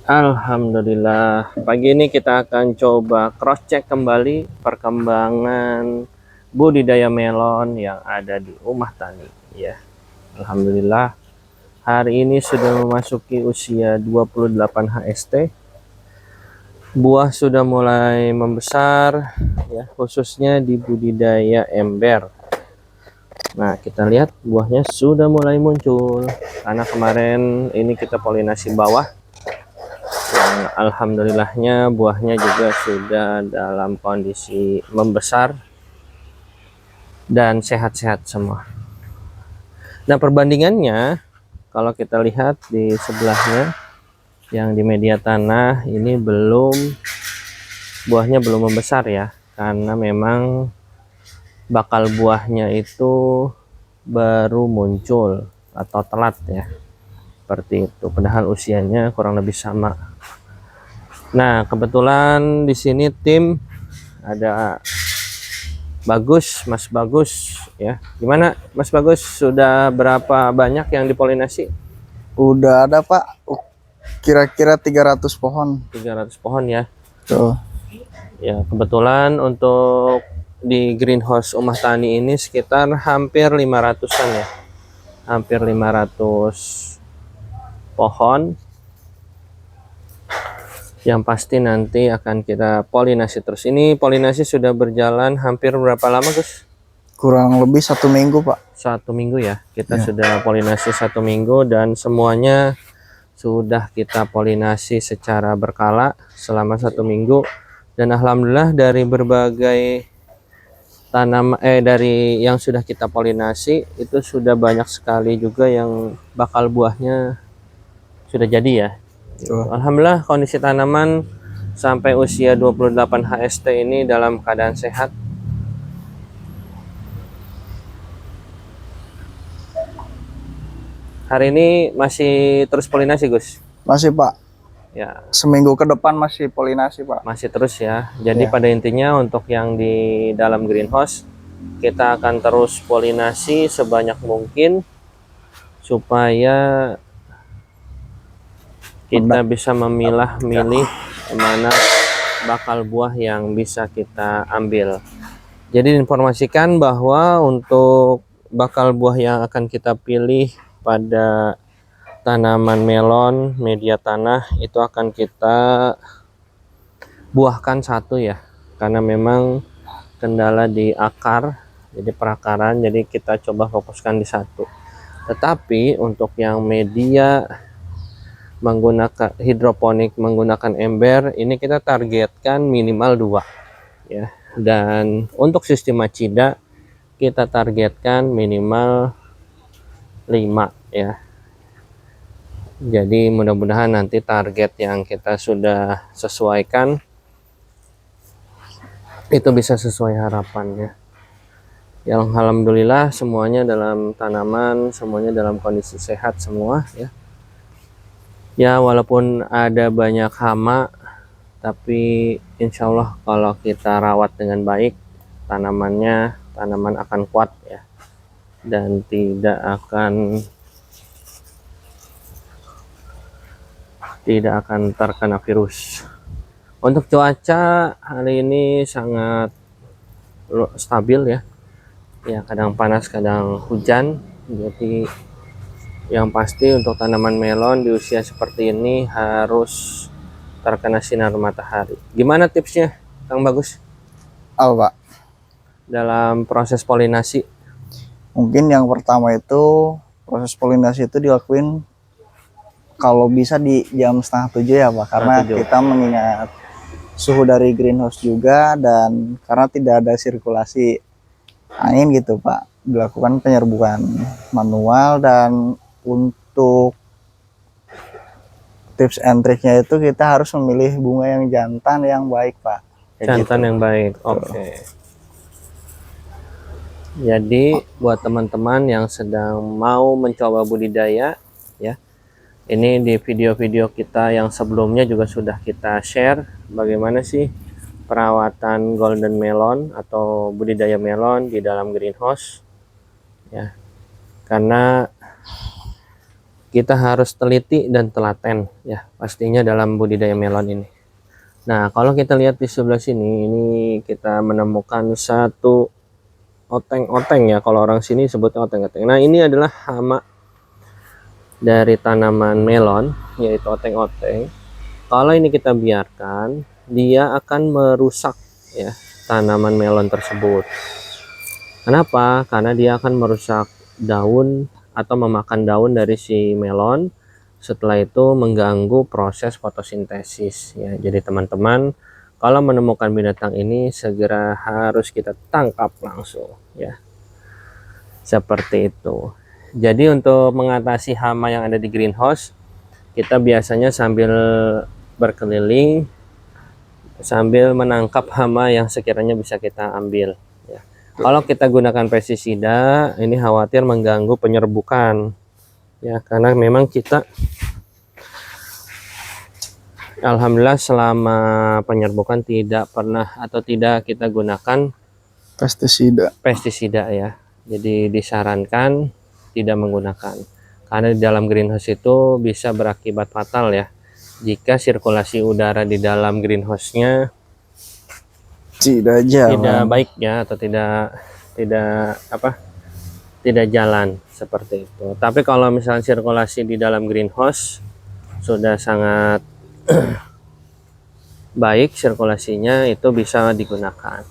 Alhamdulillah, pagi ini kita akan coba cross check kembali perkembangan budidaya melon yang ada di Umah Tani ya. Alhamdulillah, hari ini sudah memasuki usia 28 HST. Buah sudah mulai membesar ya, khususnya di budidaya ember. Nah, kita lihat buahnya sudah mulai muncul karena kemarin ini kita polinasi bawah. Alhamdulillahnya buahnya juga sudah dalam kondisi membesar dan sehat-sehat semua. Nah, perbandingannya kalau kita lihat di sebelahnya yang di media tanah ini buahnya belum membesar ya, karena memang bakal buahnya itu baru muncul atau telat ya, seperti itu, padahal usianya kurang lebih sama. Nah, kebetulan di sini tim ada Bagus, Mas Bagus ya. Gimana Mas Bagus, sudah berapa banyak yang dipolinasi? Udah ada Pak, kira-kira 300 pohon. 300 pohon ya. Tuh. Ya, kebetulan untuk di greenhouse Umah Tani ini sekitar hampir 500-an ya. Hampir 500 pohon. Yang pasti nanti akan kita polinasi terus. Ini polinasi sudah berjalan hampir berapa lama, Gus? Kurang lebih 1 minggu Pak. 1 minggu ya. Kita Ya. sudah polinasi 1 minggu dan semuanya sudah kita polinasi secara berkala selama 1 minggu. Dan alhamdulillah dari berbagai dari yang sudah kita polinasi itu sudah banyak sekali juga yang bakal buahnya sudah jadi ya. Tuh. Alhamdulillah kondisi tanaman sampai usia 28 HST ini dalam keadaan sehat. Hari ini masih terus polinasi, Gus? Masih Pak. Ya, Seminggu ke depan masih polinasi Pak. masih terus ya. Jadi Ya. pada intinya untuk yang di dalam greenhouse kita akan terus polinasi sebanyak mungkin supaya kita bisa memilah-milih mana bakal buah yang bisa kita ambil. Jadi diinformasikan bahwa untuk bakal buah yang akan kita pilih pada tanaman melon media tanah itu akan kita buahkan satu ya, karena memang kendala di akar, jadi perakaran, jadi kita coba fokuskan di satu. Tetapi untuk yang media menggunakan hidroponik menggunakan ember ini kita targetkan minimal 2 ya, dan untuk sistem macida kita targetkan minimal 5 ya. Jadi mudah-mudahan nanti target yang kita sudah sesuaikan itu bisa sesuai harapannya. Yang alhamdulillah semuanya dalam tanaman, semuanya dalam kondisi sehat semua ya. Ya, walaupun ada banyak hama, tapi insya Allah kalau kita rawat dengan baik, tanaman akan kuat ya, dan tidak akan terkena virus. Untuk cuaca hari ini sangat stabil ya. Ya, kadang panas, kadang hujan. Jadi yang pasti untuk tanaman melon di usia seperti ini harus terkena sinar matahari. Gimana tipsnya, Kang Bagus, Apa Pak? dalam proses polinasi? Mungkin yang pertama itu proses polinasi itu dilakuin kalau bisa di jam 6:30 ya Pak, karena 7. kita mengingat suhu dari greenhouse juga dan karena tidak ada sirkulasi angin gitu Pak, dilakukan penyerbukan manual. Dan untuk tips and triknya itu kita harus memilih bunga yang jantan yang baik Pak. Jantan yang baik. Oke. Jadi buat teman-teman yang sedang mau mencoba budidaya ya, ini di video-video kita yang sebelumnya juga sudah kita share bagaimana sih perawatan golden melon atau budidaya melon di dalam greenhouse ya. Karena kita harus teliti dan telaten ya pastinya dalam budidaya melon ini. Nah, kalau kita lihat di sebelah sini, ini kita menemukan satu oteng-oteng ya, kalau orang sini sebutnya oteng-oteng. Nah, ini adalah hama dari tanaman melon, yaitu oteng-oteng. Kalau ini kita biarkan, dia akan merusak ya tanaman melon tersebut. Kenapa? Karena dia akan merusak daun atau memakan daun dari si melon. Setelah itu mengganggu proses fotosintesis ya. Jadi teman-teman, kalau menemukan binatang ini segera harus kita tangkap langsung ya. Seperti itu. Jadi untuk mengatasi hama yang ada di greenhouse, kita biasanya sambil berkeliling sambil menangkap hama yang sekiranya bisa kita ambil ya. Kalau kita gunakan pestisida, ini khawatir mengganggu penyerbukan ya, karena memang kita alhamdulillah selama penyerbukan tidak pernah atau tidak kita gunakan pestisida ya. Jadi disarankan tidak menggunakan, karena di dalam greenhouse itu bisa berakibat fatal ya jika sirkulasi udara di dalam greenhouse-nya tidak baik ya, atau tidak jalan seperti itu. Tapi kalau misalnya sirkulasi di dalam greenhouse sudah sangat baik sirkulasinya, itu bisa digunakan.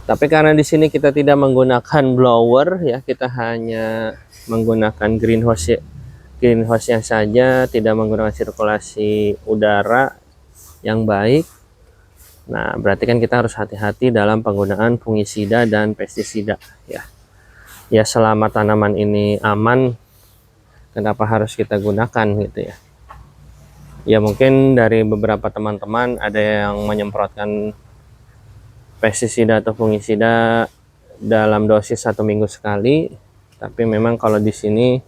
Tapi karena di sini kita tidak menggunakan blower ya, kita hanya menggunakan greenhouse-nya saja, tidak menggunakan sirkulasi udara yang baik. Nah, berarti kan kita harus hati-hati dalam penggunaan fungisida dan pestisida ya. Ya, selama tanaman ini aman, kenapa harus kita gunakan gitu ya. Ya mungkin dari beberapa teman-teman ada yang menyemprotkan pestisida atau fungisida dalam dosis 1 minggu sekali, tapi memang kalau di sini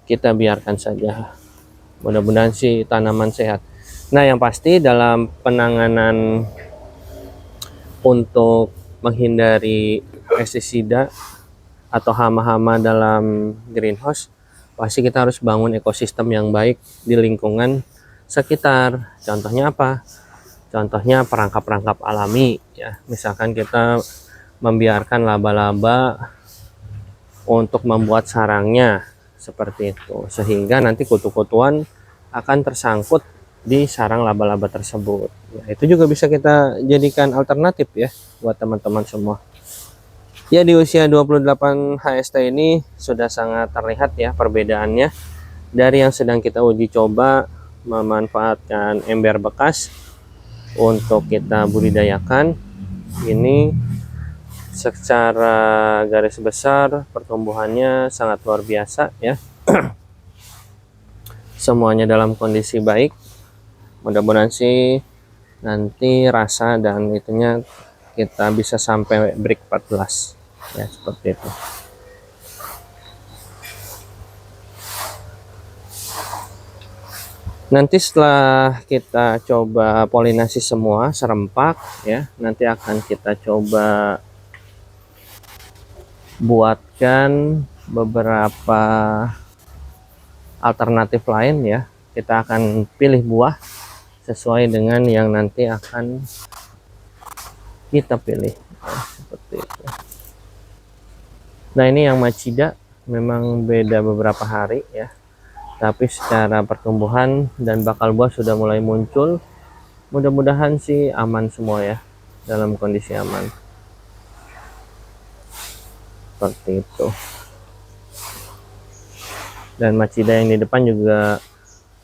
kita biarkan saja. Mudah-mudahan sih tanaman sehat. Nah, yang pasti dalam penanganan untuk menghindari pestisida atau hama-hama dalam greenhouse, pasti kita harus bangun ekosistem yang baik di lingkungan sekitar. Contohnya apa? Contohnya perangkap-perangkap alami ya. Misalkan kita membiarkan laba-laba untuk membuat sarangnya seperti itu, sehingga nanti kutu-kutuan akan tersangkut di sarang laba-laba tersebut ya. Itu juga bisa kita jadikan alternatif ya buat teman-teman semua ya. Di usia 28 HST ini sudah sangat terlihat ya perbedaannya dari yang sedang kita uji coba memanfaatkan ember bekas untuk kita budidayakan. Ini secara garis besar pertumbuhannya sangat luar biasa ya. Semuanya dalam kondisi baik. Mudah-mudahan sih nanti rasa dan itunya kita bisa sampai break 14 ya, seperti itu. Nanti setelah kita coba polinasi semua serempak ya, nanti akan kita coba buatkan beberapa alternatif lain ya. Kita akan pilih buah sesuai dengan yang nanti akan kita pilih ya, seperti itu. Nah, ini yang Machida memang beda beberapa hari ya, tapi secara pertumbuhan dan bakal buah sudah mulai muncul. Mudah-mudahan sih aman semua ya, dalam kondisi aman seperti itu. Dan Machida yang di depan juga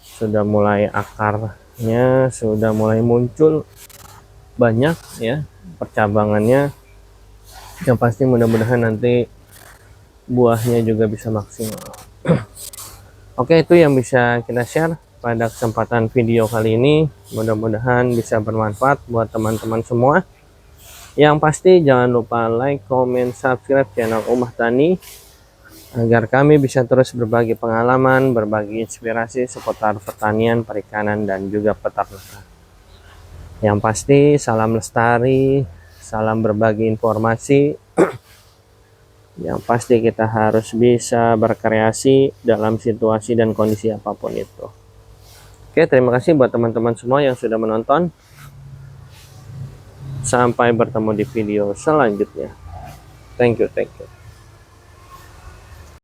sudah mulai akarnya sudah mulai muncul banyak ya percabangannya. Yang pasti mudah-mudahan nanti buahnya juga bisa maksimal. Oke, itu yang bisa kita share pada kesempatan video kali ini. Mudah-mudahan bisa bermanfaat buat teman-teman semua. Yang pasti jangan lupa like, comment, subscribe channel Umah Tani agar kami bisa terus berbagi pengalaman, berbagi inspirasi seputar pertanian, perikanan, dan juga peternakan. Yang pasti salam lestari, salam berbagi informasi. Yang pasti kita harus bisa berkreasi dalam situasi dan kondisi apapun itu. Oke, terima kasih buat teman-teman semua yang sudah menonton. Sampai bertemu di video selanjutnya. Thank you.